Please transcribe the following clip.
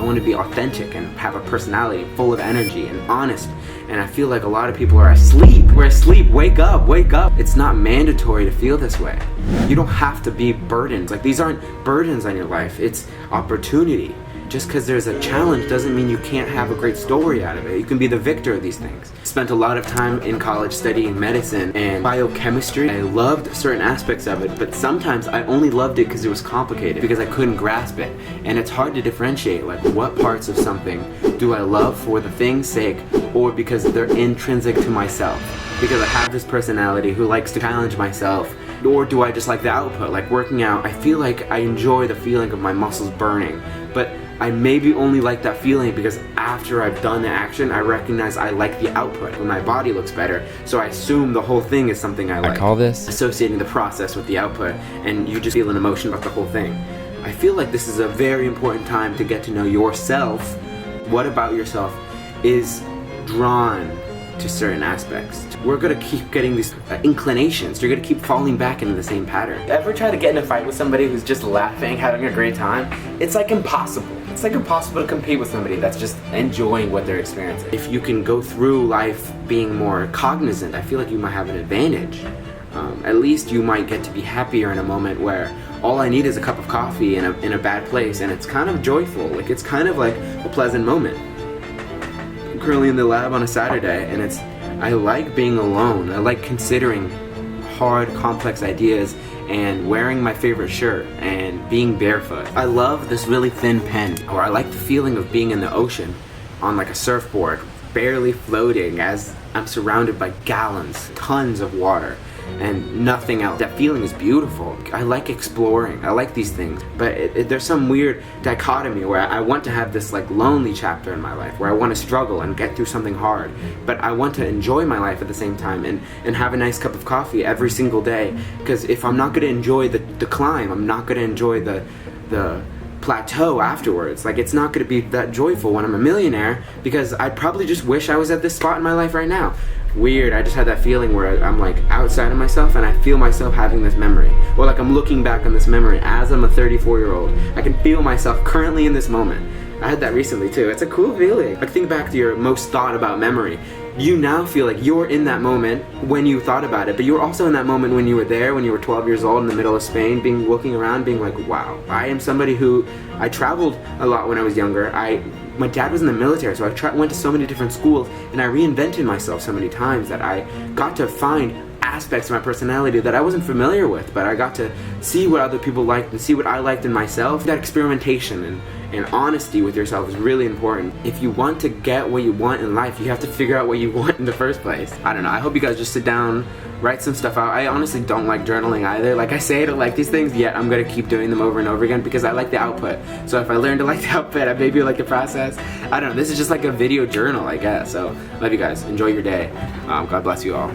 want to be authentic and have a personality full of energy and honest. And I feel like a lot of people are asleep. We're asleep. Wake up, wake up. It's not mandatory to feel this way. You don't have to be burdens. Like, these aren't burdens on your life. It's opportunity. Just because there's a challenge doesn't mean you can't have a great story out of it. You can be the victor of these things. Spent a lot of time in college studying medicine and biochemistry. I loved certain aspects of it, but sometimes I only loved it because it was complicated, because I couldn't grasp it. And it's hard to differentiate, like, what parts of something do I love for the thing's sake, or because they're intrinsic to myself. Because I have this personality who likes to challenge myself, or do I just like the output, like working out? I feel like I enjoy the feeling of my muscles burning, but I maybe only like that feeling because after I've done the action, I recognize I like the output when my body looks better. So I assume the whole thing is something I like. I call this associating the process with the output, and you just feel an emotion about the whole thing. I feel like this is a very important time to get to know yourself. What about yourself is drawn to certain aspects? We're gonna keep getting these inclinations. You're gonna keep falling back into the same pattern. Ever try to get in a fight with somebody who's just laughing, having a great time? It's like impossible. It's like impossible to compete with somebody that's just enjoying what they're experiencing. If you can go through life being more cognizant, I feel like you might have an advantage. At least you might get to be happier in a moment where all I need is a cup of coffee in a bad place, and it's kind of joyful. Like, it's kind of like a pleasant moment. I'm currently in the lab on a Saturday, and I like being alone. I like considering hard, complex ideas and wearing my favorite shirt and being barefoot. I love this really thin pen, or I like the feeling of being in the ocean on like a surfboard, barely floating as I'm surrounded by gallons, tons of water, and nothing else. That feeling is beautiful. I like exploring. I like these things. But there's some weird dichotomy where I want to have this like lonely chapter in my life where I want to struggle and get through something hard, but I want to enjoy my life at the same time and have a nice cup of coffee every single day. Because if I'm not going to enjoy the climb, I'm not going to enjoy the plateau afterwards. Like, it's not going to be that joyful when I'm a millionaire, because I probably just wish I was at this spot in my life right now. Weird, I just had that feeling where I'm like outside of myself and I feel myself having this memory. Or like I'm looking back on this memory as I'm a 34-year-old. I can feel myself currently in this moment. I had that recently too. It's a cool feeling. Like, think back to your most thought about memory. You now feel like you're in that moment when you thought about it, but you were also in that moment when you were there, when you were 12 years old in the middle of Spain, looking around, being like, wow, I am somebody who, I traveled a lot when I was younger. My dad was in the military, so I went to so many different schools, and I reinvented myself so many times that I got to find aspects of my personality that I wasn't familiar with, but I got to see what other people liked and see what I liked in myself. That experimentation and honesty with yourself is really important. If you want to get what you want in life, you have to figure out what you want in the first place. I don't know, I hope you guys just sit down, write some stuff out. I honestly don't like journaling either. Like I say, I don't like these things, yet I'm gonna keep doing them over and over again because I like the output. So if I learn to like the output, I maybe like the process. I don't know, this is just like a video journal, I guess. So love you guys, enjoy your day. God bless you all.